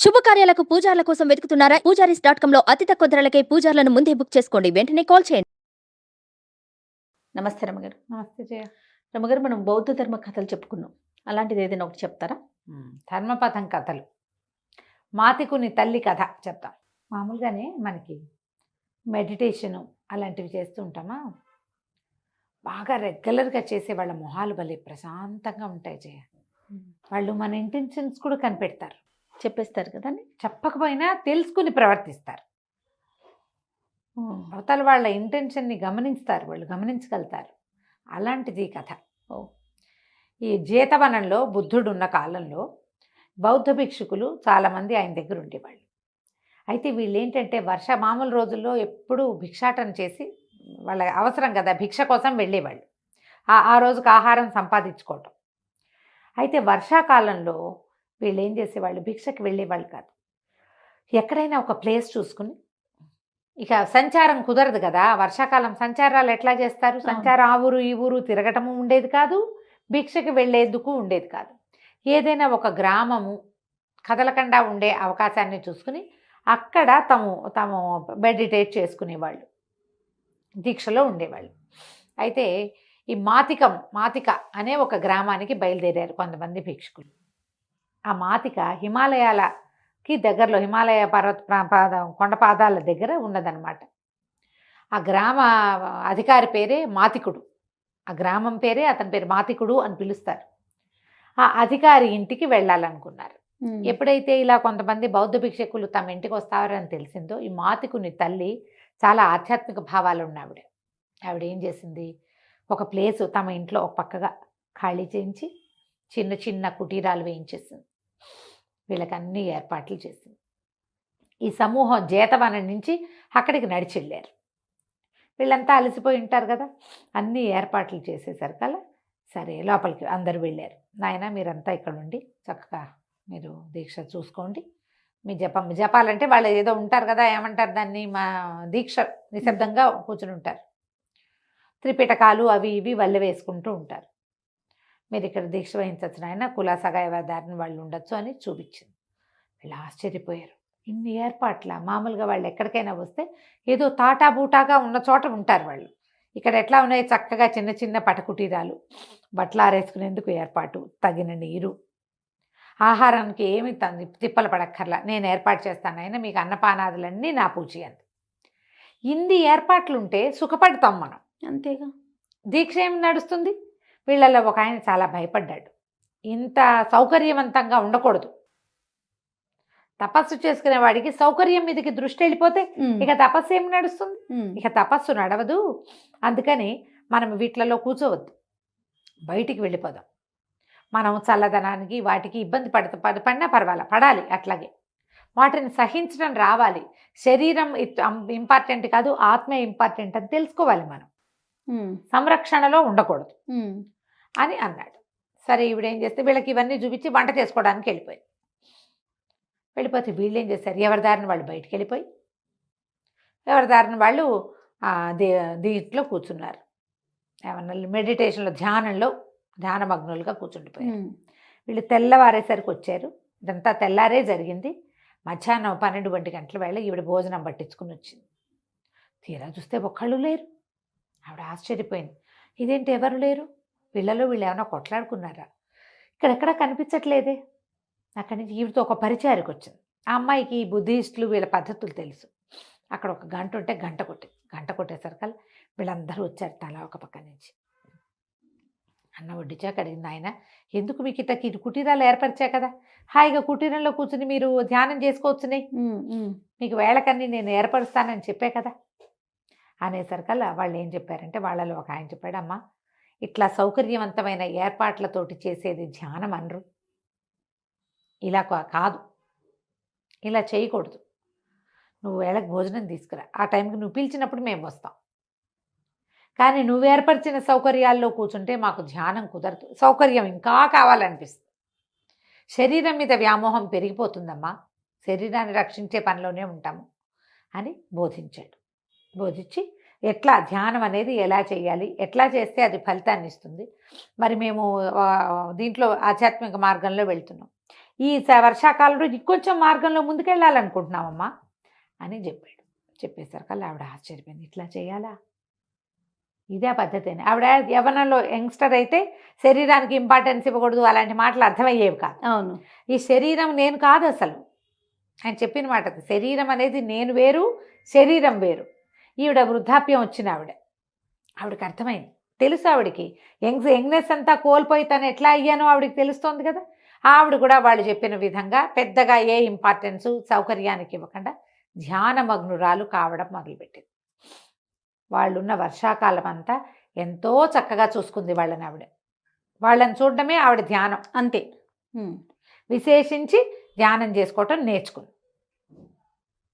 శుభకార్యాలకు పూజార్ల కోసం వెతుకుతున్నారా? పూజారీస్.com లో అతి తక్కువ ధరలకే పూజార్లను ముందే బుక్ చేసుకోండి. వెంటనే కాల్ చేయండి. నమస్తే రమగారు. నమస్తే జయ. రమగారు, మనం బౌద్ధ ధర్మ కథలు చెప్పుకున్నాం. అలాంటిది ఏదైనా ఒకటి చెప్తారా? ధర్మపథం కథలు, మాతికుని తల్లి కథ చెప్తాం. మామూలుగానే మనకి మెడిటేషను అలాంటివి చేస్తూ ఉంటామా, బాగా రెగ్యులర్గా చేసే వాళ్ళ మొహాలు భలే ప్రశాంతంగా ఉంటాయి జయ. వాళ్ళు మన ఇంటెన్షన్స్ కూడా కనిపెడతారు, చెప్పేస్తారు కదా. చెప్పకపోయినా తెలుసుకుని ప్రవర్తిస్తారు. అవతల వాళ్ళ ఇంటెన్షన్ని గమనిస్తారు, వాళ్ళు గమనించగలుగుతారు. అలాంటిది కథ. ఈ జేతవనంలో బుద్ధుడు ఉన్న కాలంలో బౌద్ధ భిక్షుకులు చాలామంది ఆయన దగ్గర ఉండేవాళ్ళు. అయితే వీళ్ళు ఏంటంటే మామూలు రోజుల్లో ఎప్పుడూ భిక్షాటన చేసి వాళ్ళ అవసరం కదా, భిక్ష కోసం వెళ్ళేవాళ్ళు. ఆ రోజుకి ఆహారం సంపాదించుకోవటం. అయితే వర్షాకాలంలో వీళ్ళు ఏం చేసేవాళ్ళు, భిక్షకి వెళ్ళేవాళ్ళు కాదు. ఎక్కడైనా ఒక ప్లేస్ చూసుకుని, ఇక సంచారం కుదరదు కదా, వర్షాకాలం సంచారాలు ఎట్లా చేస్తారు, సంచారం ఆ ఊరు ఈ ఊరు తిరగటము ఉండేది కాదు, భిక్షకి వెళ్ళేందుకు ఉండేది కాదు. ఏదైనా ఒక గ్రామము కదలకుండా ఉండే అవకాశాన్ని చూసుకుని అక్కడ తాము మెడిటేట్ చేసుకునేవాళ్ళు, దీక్షలో ఉండేవాళ్ళు. అయితే ఈ మాతిక అనే ఒక గ్రామానికి బయలుదేరారు కొంతమంది భిక్షుకులు. ఆ మాతిక హిమాలయాలకి దగ్గరలో, హిమాలయ కొండపాదాల దగ్గర ఉన్నదన్నమాట. ఆ గ్రామ అధికారి పేరే మాతికుడు. ఆ గ్రామం పేరే, అతని పేరు మాతికుడు అని పిలుస్తారు. ఆ అధికారి ఇంటికి వెళ్ళాలనుకున్నారు. ఎప్పుడైతే ఇలా కొంతమంది బౌద్ధ భిక్షకులు తమ ఇంటికి వస్తారని తెలిసిందో, ఈ మాతికుని తల్లి చాలా ఆధ్యాత్మిక భావాలు ఉన్న ఆవిడ ఏం చేసింది, ఒక ప్లేసు తమ ఇంట్లో ఒక పక్కగా ఖాళీ చేయించి చిన్న చిన్న కుటీరాలు వేయించేసింది. వీళ్ళకి అన్ని ఏర్పాట్లు చేసింది. ఈ సమూహం జేతవనం నుంచి అక్కడికి నడిచి వెళ్ళారు. వీళ్ళంతా అలసిపోయి ఉంటారు కదా, అన్ని ఏర్పాట్లు చేసేసరికల్లా సరే లోపలికి అందరూ వెళ్ళారు. నాయన మీరంతా ఇక్కడ ఉండి చక్కగా మీరు దీక్ష చూసుకోండి, మీ జపాలంటే వాళ్ళు ఏదో ఉంటారు కదా, ఏమంటారు దాన్ని, మా దీక్ష నిశ్శబ్దంగా కూర్చుని ఉంటారు. త్రిపిటకాలు అవి ఇవి వల్లె వేసుకుంటూ ఉంటారు. మీరు ఇక్కడ దీక్ష వహించవచ్చు నాయన, కులాసాగా ఎవరిదారిని వాళ్ళు ఉండొచ్చు అని చూపించింది. వీళ్ళు ఆశ్చర్యపోయారు. ఇన్ని ఏర్పాట్ల, మామూలుగా వాళ్ళు ఎక్కడికైనా వస్తే ఏదో తాటాబూటాగా ఉన్న చోట ఉంటారు వాళ్ళు. ఇక్కడ ఎట్లా ఉన్నాయి, చక్కగా చిన్న చిన్న పటకుటీరాలు, బట్టలు ఆరేసుకునేందుకు ఏర్పాటు, తగిన నీరు, ఆహారానికి ఏమి తిప్పలు పడక్కర్లా, నేను ఏర్పాటు చేస్తాను అయినా మీకు అన్నపానాదులన్నీ నా పూచి అంది. ఇన్ని ఏర్పాట్లుంటే సుఖపడతాం మనం, అంతేగా. దీక్ష ఏమి నడుస్తుంది. వీళ్ళలో ఒక ఆయన చాలా భయపడ్డాడు, ఇంత సౌకర్యవంతంగా ఉండకూడదు. తపస్సు చేసుకునే వాడికి సౌకర్యం మీదకి దృష్టి వెళ్ళిపోతే ఇక తపస్సు ఏమి నడుస్తుంది, ఇక తపస్సు నడవదు. అందుకని మనం వీటిలలో కూర్చోవద్దు, బయటికి వెళ్ళిపోదాం. మనం చల్లదనానికి వాటికి ఇబ్బంది పడినా పడాలి, అట్లాగే వాటిని సహించడం రావాలి. శరీరం ఇంపార్టెంట్ కాదు, ఆత్మే ఇంపార్టెంట్ అని తెలుసుకోవాలి మనం, సంరక్షణలో ఉండకూడదు అని అన్నాడు. సరే ఈవిడేం చేస్తే వీళ్ళకి ఇవన్నీ చూపించి వంట చేసుకోవడానికి వెళ్ళిపోతే వీళ్ళు ఏం చేశారు, ఎవరి దారిని వాళ్ళు బయటికి వెళ్ళిపోయి ఎవరి దారిని వాళ్ళు దీంట్లో కూర్చున్నారు. ఏమన్నా మెడిటేషన్లో, ధ్యానమగ్నులుగా కూర్చుండిపోయారు. వీళ్ళు తెల్లవారేసరికి వచ్చారు. ఇదంతా తెల్లారే జరిగింది. మధ్యాహ్నం 12 గంటల వేళ ఈవిడ భోజనం పట్టించుకుని వచ్చింది. తీరా చూస్తే ఒక్కళ్ళు లేరు. ఆవిడ ఆశ్చర్యపోయింది, ఇదేంటి ఎవరు లేరు, వీళ్ళు ఏమైనా కొట్లాడుకున్నారా, ఇక్కడెక్కడా కనిపించట్లేదే. అక్కడి నుంచి ఈవిడతో ఒక పరిచయానికి వచ్చింది. ఆ అమ్మాయికి బుద్ధిస్టులు వీళ్ళ పద్ధతులు తెలుసు. అక్కడ ఒక గంట ఉంటే గంట కొట్టేసరికల్లా వీళ్ళందరూ వచ్చారు, తలా ఒక పక్క నుంచి. అన్న వడ్డించాక అడిగింది, ఆయన ఎందుకు మీకు ఇట్లా కుటీరాలు ఏర్పరిచా కదా, హాయిగా కుటీరంలో కూర్చుని మీరు ధ్యానం చేసుకోవచ్చునే, మీకు వేళకన్నీ నేను ఏర్పరుస్తానని చెప్పే కదా అనేసరికల్లా వాళ్ళు ఏం చెప్పారంటే, వాళ్ళలో ఒక ఆయన చెప్పాడు, అమ్మా ఇట్లా సౌకర్యవంతమైన ఏర్పాట్లతోటి చేసేది ధ్యానం అనరు, ఇలా కాదు, ఇలా చేయకూడదు. నువ్వు వేళకు భోజనం తీసుకురా, ఆ టైంకి నువ్వు పిలిచినప్పుడు మేము వస్తాం, కానీ నువ్వు ఏర్పరిచిన సౌకర్యాల్లో కూర్చుంటే మాకు ధ్యానం కుదరదు, సౌకర్యం ఇంకా కావాలనిపిస్తుంది, శరీరం మీద వ్యామోహం పెరిగిపోతుందమ్మా, శరీరాన్ని రక్షించే పనిలోనే ఉంటాము అని బోధించి ఎట్లా ధ్యానం అనేది ఎలా చేయాలి, ఎట్లా చేస్తే అది ఫలితాన్ని ఇస్తుంది, మరి మేము దీంట్లో ఆధ్యాత్మిక మార్గంలో వెళ్తున్నాం, ఈ వర్షాకాలంలో ఇంకొంచెం మార్గంలో ముందుకెళ్ళాలనుకుంటున్నామమ్మా అని చెప్పాడు. చెప్పేసరికల్లా ఆవిడ ఆశ్చర్యపోయింది. ఇట్లా చేయాలా, ఇదే పద్ధతి అని. ఆవిడ యవ్వనంలో యంగ్స్టర్ అయితే శరీరానికి ఇంపార్టెన్స్ ఇవ్వకూడదు అలాంటి మాటలు అర్థమయ్యేవి కాదు. అవును. ఈ శరీరం నేను కాదు అసలు, ఆయన చెప్పిన మాట అది. శరీరం అనేది నేను వేరు, శరీరం వేరు. ఈవిడ వృద్ధాప్యం వచ్చిన ఆవిడకి అర్థమైంది. తెలుసు ఆవిడకి యంగ్నెస్ అంతా కోల్పోయి తను ఎట్లా అయ్యానో ఆవిడకి తెలుస్తోంది కదా. ఆవిడ కూడా వాళ్ళు చెప్పిన విధంగా పెద్దగా ఏ ఇంపార్టెన్సు సౌకర్యానికి ఇవ్వకుండా ధ్యానమగ్నురాలు కావడం మొదలుపెట్టింది. వాళ్ళున్న వర్షాకాలం అంతా ఎంతో చక్కగా చూసుకుంది వాళ్ళని చూడడమే ఆవిడ ధ్యానం అంతే. విశేషించి ధ్యానం చేసుకోవటం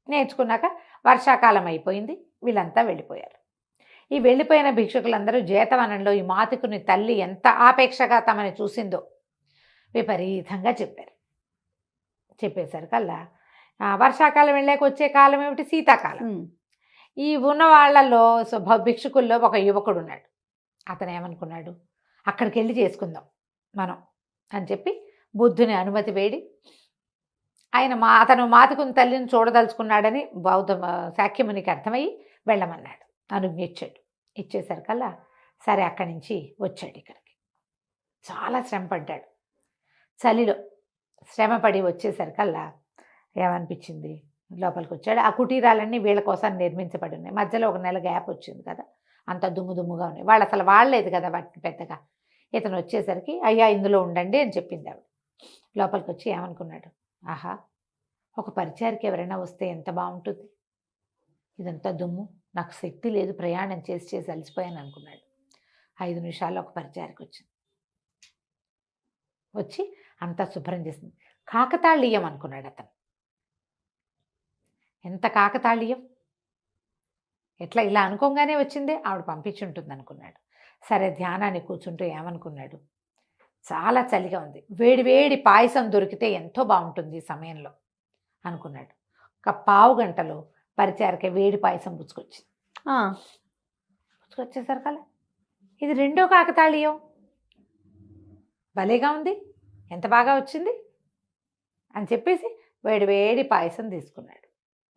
నేర్చుకున్నాక వర్షాకాలం అయిపోయింది. వీళ్ళంతా వెళ్ళిపోయారు. ఈ వెళ్ళిపోయిన భిక్షుకులందరూ జేతవనంలో ఈ మాతికుని తల్లి ఎంత ఆపేక్షగా తమని చూసిందో విపరీతంగా చెప్పేసరికల్లా వర్షాకాలం వెళ్ళాక వచ్చే కాలం ఏమిటి, శీతాకాలం. ఈ ఉన్న వాళ్ళల్లో భిక్షుకుల్లో ఒక యువకుడు ఉన్నాడు. అతను ఏమనుకున్నాడు, అక్కడికి వెళ్ళి చేసుకుందాం మనం అని చెప్పి బుద్ధుని అనుమతి వేడి అతను మాతికుని తల్లిని చూడదలుచుకున్నాడని శాక్యమునికి అర్థమయ్యి వెళ్ళమన్నాడు. అనుజ్ఞ ఇచ్చేసరికల్లా సరే అక్కడి నుంచి వచ్చాడు ఇక్కడికి. చాలా శ్రమపడ్డాడు. చలిలో శ్రమపడి వచ్చేసరికల్లా ఏమనిపించింది, లోపలికి వచ్చాడు. ఆ కుటీరాలన్నీ వీళ్ళ కోసం నిర్మించబడి ఉన్నాయి. మధ్యలో ఒక నెల గ్యాప్ వచ్చింది కదా, అంత దుమ్ముగా ఉన్నాయి. వాళ్ళు అసలు వాడలేదు కదా వాటిని పెద్దగా. ఇతను వచ్చేసరికి అయ్యా ఇందులో ఉండండి అని చెప్పింది ఆవిడ. లోపలికి వచ్చి ఏమనుకున్నాడు, ఆహా ఒక పరిచారికి ఎవరైనా వస్తే ఎంత బాగుంటుంది, ఇదంతా దుమ్ము, నాకు శక్తి లేదు, ప్రయాణం చేసి అలసిపోయాను అనుకున్నాడు. 5 నిమిషాల్లో ఒక పరిచారికి వచ్చి అంతా శుభ్రం చేసింది. కాకతాళీయం అనుకున్నాడు అతను. ఎంత కాకతాళీయం, ఎట్లా ఇలా అనుకోగానే వచ్చిందే, ఆవిడ పంపించుంటుంది అనుకున్నాడు. సరే ధ్యానాన్ని కూర్చుంటూ ఏమనుకున్నాడు, చాలా చలిగా ఉంది, వేడి పాయసం దొరికితే ఎంతో బాగుంటుంది ఈ సమయంలో అనుకున్నాడు. ఒక పావు గంటలో పరిచారకే వేడి పాయసం పుచ్చుకొచ్చేసరికల్లా ఇది రెండో కాకతాళీయం, భలేగా ఉంది, ఎంత బాగా వచ్చింది అని చెప్పేసి వేడి పాయసం తీసుకున్నాడు.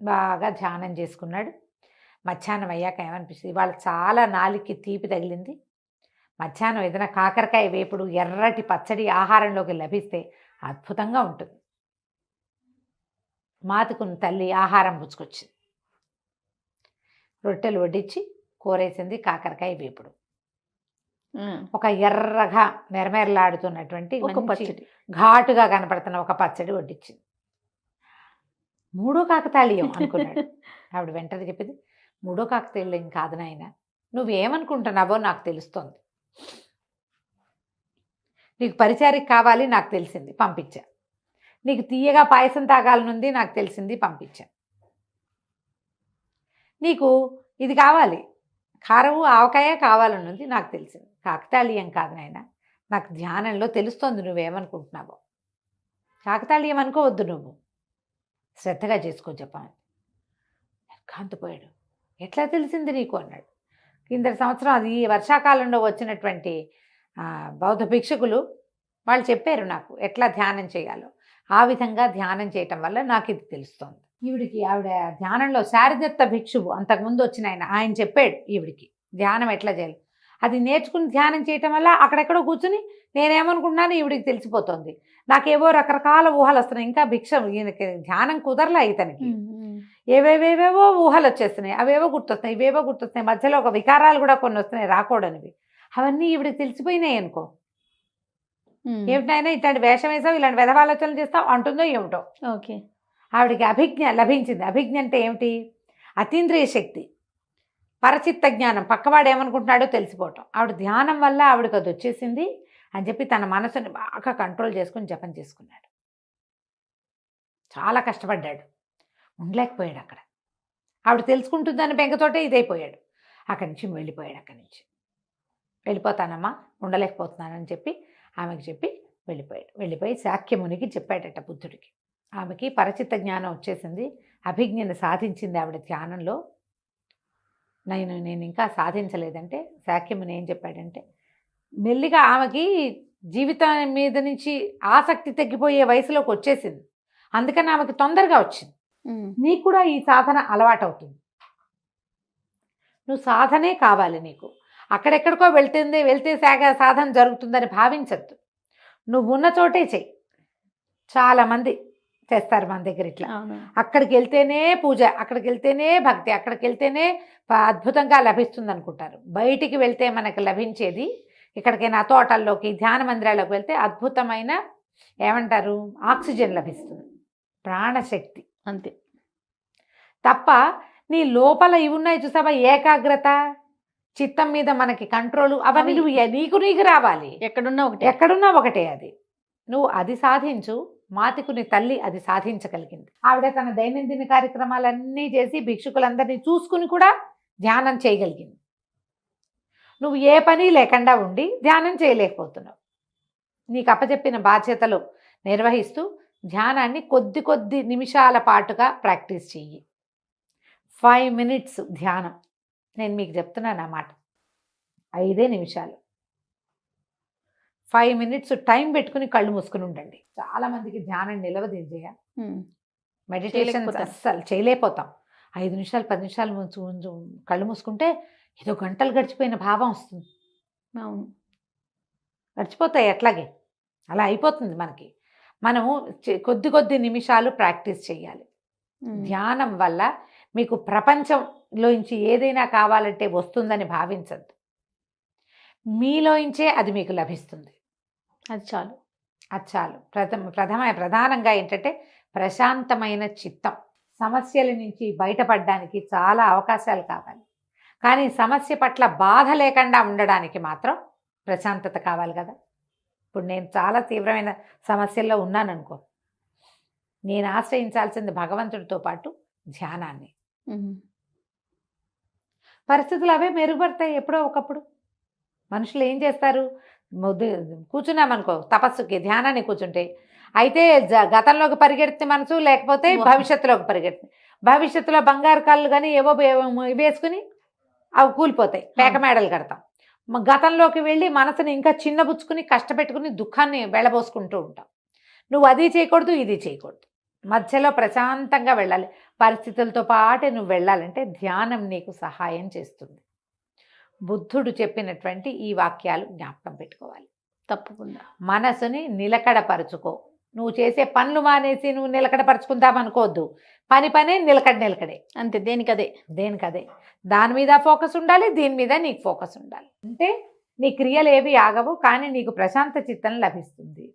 బాగా ధ్యానం చేసుకున్నాడు. మధ్యాహ్నం అయ్యాక ఏమనిపిస్తుంది, ఇవాళ చాలా నాలుగుకి తీపి తగిలింది. మధ్యాహ్నం ఏదైనా కాకరకాయ వేపుడు ఎర్రటి పచ్చడి ఆహారంలోకి లభిస్తే అద్భుతంగా ఉంటుంది. మాతుకుని తల్లి ఆహారం పుచ్చుకొచ్చింది. రొట్టెలు వడ్డించి కూరేసింది, కాకరకాయ వేపుడు, ఒక ఎర్రగా మెరమెరలాడుతున్నటువంటి ఒక పచ్చడి, ఘాటుగా కనపడుతున్న ఒక పచ్చడి వడ్డించింది. మూడో కాకతాళీయం అనుకున్నాడు. ఆవిడ వెంటనే చెప్పింది, మూడో కాకతాళీయం కాదు నాయన, నువ్వేమనుకుంటున్నావో నాకు తెలుస్తోంది. నీకు పరిచారికి కావాలి నాకు తెలిసింది, పంపించా. నీకు తీయగా పాయసం తాగాలనుంది నాకు తెలిసింది, పంపించా. నీకు ఇది కావాలి, కారము ఆవకాయ కావాలనుంది నాకు తెలిసింది. కాకతాళీయం కాదు నాయన, నాకు ధ్యానంలో తెలుస్తోంది నువ్వేమనుకుంటున్నావో. కాకతాళీయం అనుకోవద్దు, నువ్వు శ్రద్ధగా చేసుకో చెప్పాను. కాంతిపోయాడు. ఎట్లా తెలిసింది నీకు అన్నాడు. కిందటి సంవత్సరం అది వర్షాకాలంలో వచ్చినటువంటి బౌద్ధ భిక్షకులు వాళ్ళు చెప్పారు నాకు ఎట్లా ధ్యానం చేయాలో. ఆ విధంగా ధ్యానం చేయటం వల్ల నాకు ఇది తెలుస్తోంది. ఆవిడ ధ్యానంలో శారదత్త భిక్షువు అంతకుముందు వచ్చిన ఆయన చెప్పాడు ఈవిడికి ధ్యానం ఎట్లా చేయాలి. అది నేర్చుకుని ధ్యానం చేయటం వల్ల అక్కడెక్కడో కూర్చుని నేనేమనుకుంటున్నాను ఈవిడికి తెలిసిపోతుంది. నాకేవో రకరకాల ఊహలు వస్తున్నాయి. ఇంకా ఈయనకి ధ్యానం కుదరలే ఇతనికి. ఏవేవేవేవో ఊహలు వచ్చేస్తున్నాయి, అవేవో గుర్తొస్తున్నాయి, ఇవేవో గుర్తొస్తున్నాయి. మధ్యలో ఒక వికారాలు కూడా కొన్ని వస్తున్నాయి రాకూడనివి. అవన్నీ ఈవిడికి తెలిసిపోయినాయి అనుకో. ఏమిటైనా ఇట్లాంటి వేషం వేసావు, ఇలాంటి వెధవాలోచనలు చేస్తావు అంటుందో ఏమిటో. ఓకే. ఆవిడికి అభిజ్ఞ లభించింది. అభిజ్ఞ అంటే ఏమిటి? అతీంద్రియ శక్తి, పరచిత్త జ్ఞానం, పక్కవాడు ఏమనుకుంటున్నాడో తెలిసిపోవటం. ఆవిడ ధ్యానం వల్ల ఆవిడకి అది వచ్చేసింది అని చెప్పి తన మనసుని బాగా కంట్రోల్ చేసుకుని జపం చేసుకున్నాడు. చాలా కష్టపడ్డాడు, ఉండలేకపోయాడు అక్కడ. ఆవిడ తెలుసుకుంటుందని బెంగతోటే ఇదైపోయాడు. అక్కడి నుంచి వెళ్ళిపోయాడు. అక్కడి నుంచి వెళ్ళిపోతానమ్మా, ఉండలేకపోతున్నానని చెప్పి ఆమెకి చెప్పి వెళ్ళిపోయాడు. వెళ్ళిపోయి శాక్యమునికి చెప్పాడట బుద్ధుడికి. ఆమెకి పరచిత్త జ్ఞానం వచ్చేసింది, అభిజ్ఞని సాధించింది ఆవిడ ధ్యానంలో. నేను ఇంకా సాధించలేదంటే శాక్యముని ఏం చెప్పాడంటే, మెల్లిగా ఆమెకి జీవితం మీద నుంచి ఆసక్తి తగ్గిపోయే వయసులోకి వచ్చేసింది. అందుకని ఆమెకు తొందరగా వచ్చింది. నీకు కూడా ఈ సాధన అలవాటు అవుతుంది. నువ్వు సాధనే కావాలి నీకు. అక్కడెక్కడికో వెళ్తే సాధన జరుగుతుందని భావించద్దు. నువ్వు ఉన్న చోటే చెయ్యి. చాలామంది చేస్తారు మన దగ్గర ఇట్లా. అక్కడికి వెళ్తేనే పూజ, అక్కడికి వెళ్తేనే భక్తి, అక్కడికి వెళ్తేనే అద్భుతంగా లభిస్తుంది అనుకుంటారు. బయటికి వెళ్తే మనకు లభించేది, ఇక్కడికైనా తోటల్లోకి ధ్యాన మందిరాల్లోకి వెళ్తే అద్భుతమైన ఏమంటారు ఆక్సిజన్ లభిస్తుంది, ప్రాణశక్తి అంతే. తప్ప నీ లోపల ఇవి ఉన్నాయి చూసావా, ఏకాగ్రత, చిత్తం మీద మనకి కంట్రోల్, అవన్నీ నువ్వు నీకు రావాలి. ఎక్కడున్నా ఒకటే. అది నువ్వు అది సాధించు. మాతికుని తల్లి అది సాధించగలిగింది. ఆవిడ తన దైనందిన కార్యక్రమాలన్నీ చేసి భిక్షుకులందరినీ చూసుకుని కూడా ధ్యానం చేయగలిగింది. నువ్వు ఏ పని లేకుండా ఉండి ధ్యానం చేయలేకపోతున్నావు. నీకు అప్పచెప్పిన బాధ్యతలు నిర్వహిస్తూ ధ్యానాన్ని కొద్ది నిమిషాల పాటుగా ప్రాక్టీస్ చెయ్యి. 5 minutes ధ్యానం. నేను మీకు చెప్తున్నాను అన్నమాట. 5 నిమిషాలు, 5 minutes టైం పెట్టుకుని కళ్ళు మూసుకుని ఉండండి. చాలా మందికి ధ్యానం నిలవదించేయ, మెడిటేషన్ అస్సలు చేయలేకపోతాం. 5 నిమిషాలు 10 నిమిషాలు కళ్ళు మూసుకుంటే ఏదో గంటలు గడిచిపోయిన భావం వస్తుంది. అవును, గడిచిపోతాయి అట్లాగే. అలా అయిపోతుంది మనకి. మనము కొద్ది నిమిషాలు ప్రాక్టీస్ చేయాలి. ధ్యానం వల్ల మీకు ప్రపంచంలోంచి ఏదైనా కావాలంటే వస్తుందని భావించద్దు. మీలోంచే అది మీకు లభిస్తుంది. అది చాలు. ప్రధానంగా ఏంటంటే ప్రశాంతమైన చిత్తం. సమస్యల నుంచి బయటపడడానికి చాలా అవకాశాలు కావాలి, కానీ సమస్య పట్ల బాధ లేకుండా ఉండడానికి మాత్రం ప్రశాంతత కావాలి కదా. ఇప్పుడు నేను చాలా తీవ్రమైన సమస్యల్లో ఉన్నాననుకో, నేను ఆశ్రయించాల్సింది భగవంతుడితో పాటు ధ్యానాన్ని. పరిస్థితులు అవే మెరుగుపడతాయి ఎప్పుడో ఒకప్పుడు. మనుషులు ఏం చేస్తారు, కూర్చున్నామనుకో తపస్సుకి ధ్యానాన్ని కూర్చుంటే, అయితే గతంలోకి పరిగెడితే మనసు, లేకపోతే భవిష్యత్తులోకి పరిగెడుతుంది. భవిష్యత్తులో బంగారు కళ్ళు కానీ ఏవో వేసుకుని అవి కూలిపోతాయి, పేకమేడలు కడతాం. గతంలోకి వెళ్ళి మనసుని ఇంకా చిన్నబుచ్చుకుని కష్టపెట్టుకుని దుఃఖాన్ని వెళ్ళబోసుకుంటూ ఉంటాం. నువ్వు అది చేయకూడదు, ఇది చేయకూడదు. మధ్యలో ప్రశాంతంగా వెళ్ళాలి. పరిస్థితులతో పాటే నువ్వు వెళ్ళాలంటే ధ్యానం నీకు సహాయం చేస్తుంది. బుద్ధుడు చెప్పినటువంటి ఈ వాక్యాలు జ్ఞాపకం పెట్టుకోవాలి. తప్పకుండా మనసుని నిలకడపరుచుకో. నువ్వు చేసే పనులు మానేసి నువ్వు నిలకడపరుచుకుందామనుకోవద్దు. పనే నిలకడే అంతే. దేనికదే దాని మీద ఫోకస్ ఉండాలి, దీని మీద నీకు ఫోకస్ ఉండాలి. అంటే నీ క్రియలు ఏవి ఆగవు, కానీ నీకు ప్రశాంత చిత్తం లభిస్తుంది.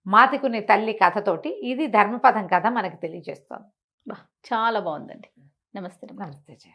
మాతికుని తల్లి కథతోటి ఇది ధర్మపదం కథ మనకు తెలియజేస్తుంది. చాలా బాగుందండి. నమస్తే. నమస్తే.